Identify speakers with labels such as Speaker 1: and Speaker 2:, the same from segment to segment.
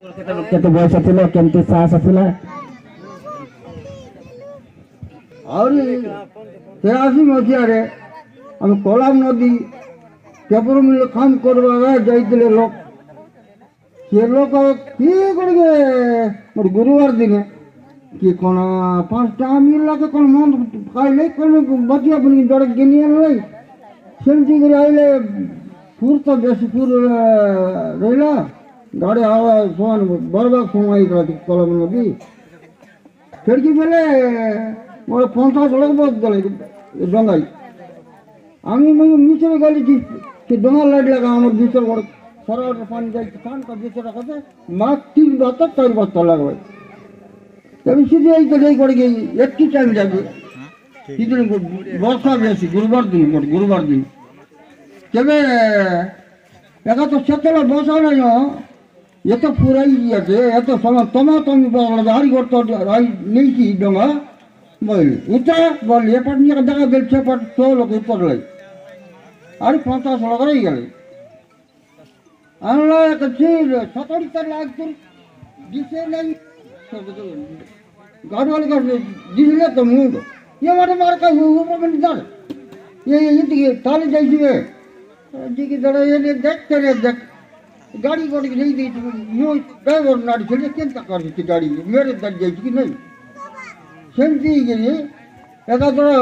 Speaker 1: केते बयस थिलो केमती साहस थिला
Speaker 2: और 83 मसीह आम कोलाम नदी पेपर मिल काम करवा जाइए लोक से लोक किए गोटे गुरुवार दिन कि कौन 5टा मिल के कौन मन खाइले कौन बचिया बन जड़े गिनी सेमती कर आइले पूर तो बेस पूर रहा गाड़ी आवा सोन बर्बाद समय कलम नदी खिड़की बेले मोर 50 लोग बहुत गले डंगाई आमी नीचे गली कि डंगा लाइट लगा हमारे भीतर बड़ सरल पानी जाए कान का भीतर रखते माँ 3 बात 4 बात लगवाई तभी सीधे आई तो नहीं पड़ गई एक ही टाइम जाके इधर वर्षा बेसी गुरुवार दिन तबे एका तो सेतला बसा नहीं ये तो पूरा ही ये तो समय तमा हारी करते नहीं थी डंगा बोल उतरा बोल ये पट नहीं दगा गेल 6 पट 100 लोग ऊपर ले अरे 50 लोग रह गए अनला एक चीज 70 तर लाग तुम जिसे नहीं गाड़ी वाले का जिसले तो मुंह ये वाले मार का ऊपर में डर ये ताले जैसी है जी की दड़ा ये देख तेरे देख गाड़ी को नहीं दी नो ड्राइवर नाड़ी चलिए चिंता कर दी गाड़ी मेरे दर जाए कि नहीं सेमती के लिए एका थोड़ा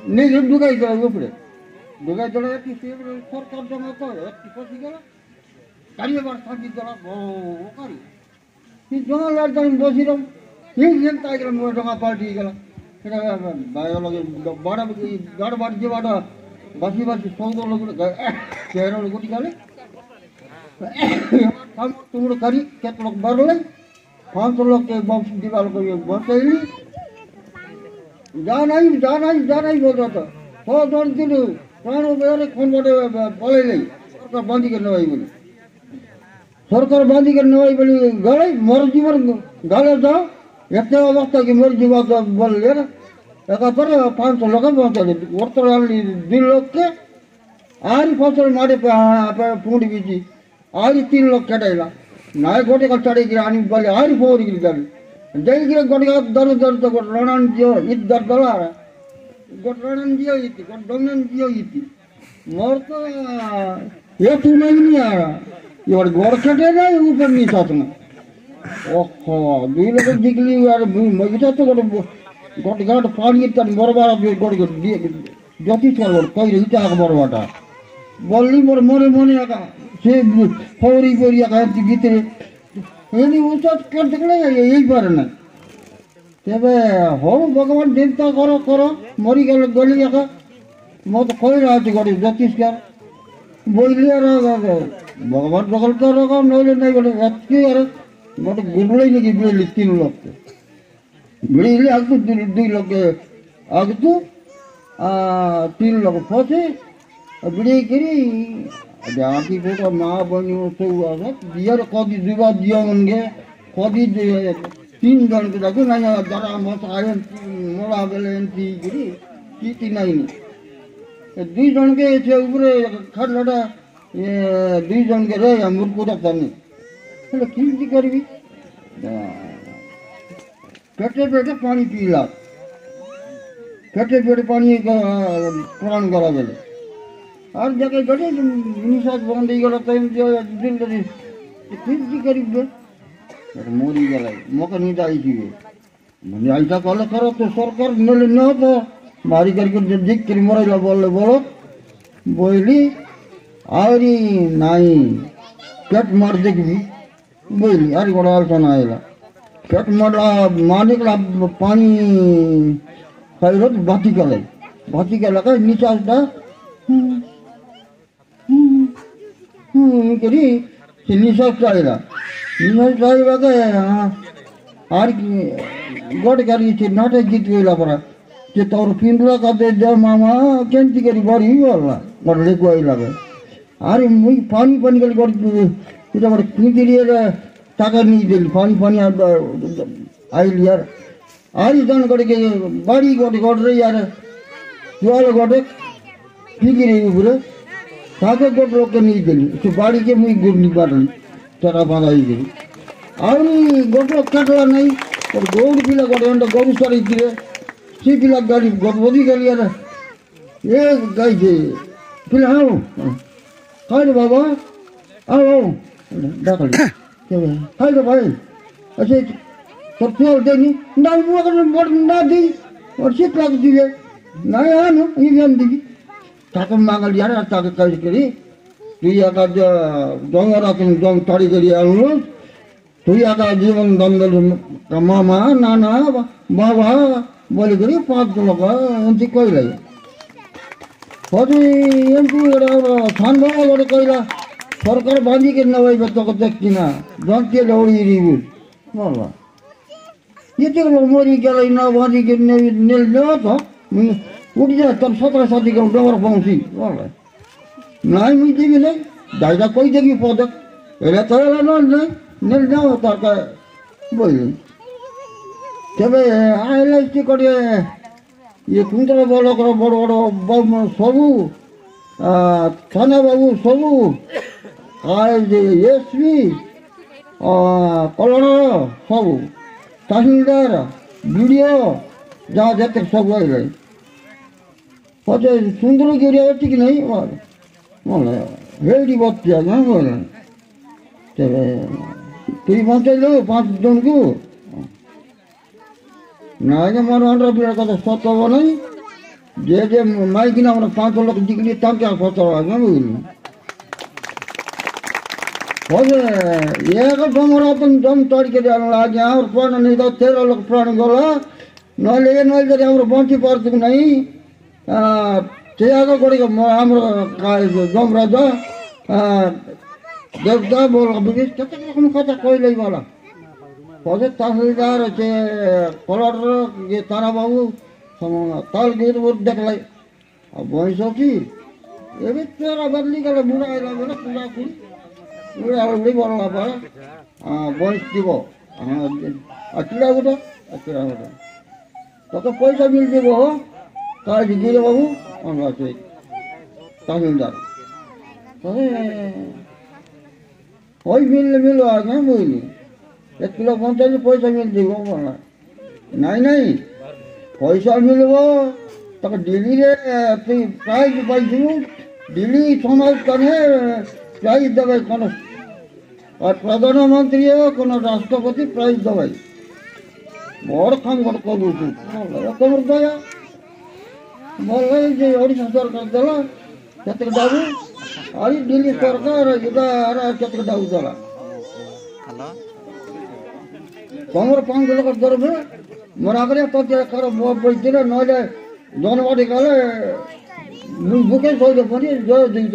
Speaker 2: नहीं डुगाई दड़ा ऊपर डुगाई दड़ा की सरकार जमा तो एक पसी गला गाड़ी बार साथी दड़ा वो करी कि जमा लड़ता बसी रहो ये चिंता के मोर जमा पार्टी गला फिर बायो लगे बड़ा गाड़ बाड़ जे बाड़ा बसी 100 लोग केरो लोग निकाले हम तुम करी केत लोग भर ले 500 लोग के बम दीवार को ये बसैली जा नहीं बोल रहा था तो दोन दिन प्राणों मेरे खून बड़े बोले नहीं सरकार बंदी करने वाली बोली गले मोर जीवन गाले जाओ इतने अवस्था की मोर जीवन बोल ले ना एक 500 लोग पहुंचे वर्तर 2 लोग के आरी फसल मारे पे पूंडी बीजी आरी 3 लोग कटाइला नाय गोटे का चढ़ी गिरा आनी बोले आरी 4 गिर गई जय गिरे गोटे का दर तो गोट रणन जियो इत दर दला गोट रणन जियो इत गोट डंगन जियो इत मोर तो ये तू नहीं आ रहा ये और गोर कटे ना ऊपर नहीं साथ में ओहो 2 लोग दिखली यार मगिता तो गोट गाट पानी तन बरबार गोट ज्योतिष कर कोई रही था बरबाटा बोली मोर मोरे मोने का से फौरी फौरी का भीतर एनी ऊंचा कर सकले यही पर ना तबे हो भगवान देवता करो मरी गल गली का मत कोई राज गड़ी ज्योतिष कर बोली भगवान बगल कर रखा नहीं बोले अच्छी यार गोटे गुडले नहीं बिली 3 लोग के बिली आगु 2 लोग आगु 3 लोग फसे बिड़ी करी जाती को माँ बनी तो दियर कदी दुबा दिया मंगे कदी 3 जन के देखो ना जरा मत आए मोड़ा बेले गिरी की नहीं 2 जन के ऊपर खड़ लड़ा ये 2 जन के रहे मुर्कुदा करने એટલે की करबी पेटे पानी पीला पेटे पानी प्राण गला बेले और जगह गड़े निशास बंद ही गला टाइम जो दिल दे की करबी मोरी गला मौका नहीं दाई थी मैंने ऐसा कॉल करो तो सरकार न तो मारी करके दिख कर मरेला बोलो बोली आरी नहीं पेट मार देखबी बोली अरे गोड़ा तो आएगा पेट मारा मालिक पानी खाई बाती का लगा नीचा करी निश्वास चाहिए आर गोट करी नाटक गीत गईला पड़ा जे तोर पिंडला का दे दे मामा केंती करी बड़ी बोलला गोट लेको आई लगे अरे मुई पानी गल गोट इटा गोट पिंडी लिए टाका नहीं दिल पानी आई यार आरी जन गोट के बाड़ी गोट रे यार जुआल गोट पीगी रही पूरे ताके गोट लोग के नहीं दिल तो बाड़ी के मुई गुड़ नहीं पाटन चरा बांधा ही गई ଆହୁରି ଗୋଟେ କାଟିଲା ନାହିଁ ଗୌଡ଼ ପିଲା ଗୋଟେ ଏଣ୍ଡ ଗରୁ ସାରିଥିଲେ ସେ ପିଲା ଗାଡ଼ି ବଦି ଗଲିଆରେ ଏ ଗାଇছে ପିଲା ହଉ ଖାଇଲେ ବାବା ଆଉ ଆଉ ଡାକଲି ଖାଇଲେ ଭାଇ ଆଚ୍ଛା তোর ফুল দেনি না না দিই ওর শীত লাগ দিবে না আনো ইভেন দিবি তাকে মাঙালি আর তাকে কাজ করি তুই একা জঙ্গল তুমি জং তাড়ি করি আনলো তুই একা জীবন দ্বন্দ্ব মামা নানা বাবা বলে করি 5 লোক এমতি কইলাই হচ্ছে এমতি থান বাবা করে কইলা সরকার বাঁধিকে নেওয়াইবে তোকে দেখছি না জন্তিয়ে দৌড়িয়ে দিবি বলবা ये मोरी गया ना वादी के नेल जाओ तो उठ जाए तब 17 शादी के डोर पहुंची नहीं मुझे भी नहीं दादा कोई जगह पौधे अरे तो नहीं नेल जाओ तार का बोल तब आईएलएसटी करे ये कुंतला बोलो करो बड़ बड़ सबू थाना बाबू सबू आज एसपी कलर सबू तहसीलदार वीडियो जहाँ जाते सब गए पचे सुंदर गिरिया ठीक नहीं बोले रेडी बहुत जाए बोले तुम पहुँचे लो 5 जन को ना मारो अंडर पीड़ा का सत हो नहीं जे माइक ना 5 लोग जिकली तब क्या सत हो ये डोंगर अपन दम तोड़ के लागे और प्राण नहीं तो 13 लोग प्राण गला नले नले हम बंची पड़त नहीं तेगा कोड़ी हम दम राजा देवता बोल बिगिस कते रकम कथा कोइलै वाला पजे तहसीलदार छे कलर ये तारा बाबू ताल गेट वो देखलाई अब वही की एबे तेरा बदली गला बुरा आइला बोला पूरा कुल नहीं बोलना पड़ा बंश दीब अचड़ा गोटे तो पैसा मिल जीव तार गिरे बाबू तहसीलदार वही मिलो आगे बुझली 1 किलो 50 पैसा मिल जीव बोलना नहीं पैसा मिलब तक दिल्ली प्राइज पाई दिल्ली समाज करे प्राइज देवे कौन और प्रधानमंत्री कौन राष्ट्रपति प्राइज देवे बड़ काम करूँ कम दया बोले ओडिशा सरकार देला केतक डाबू आई दिल्ली सरकार इधर केतक डाबू देला कमर 5 लोग दरबे मरा करे तो कर बैठे नले जनवाड़ी गले बुके सही पनी जो दिन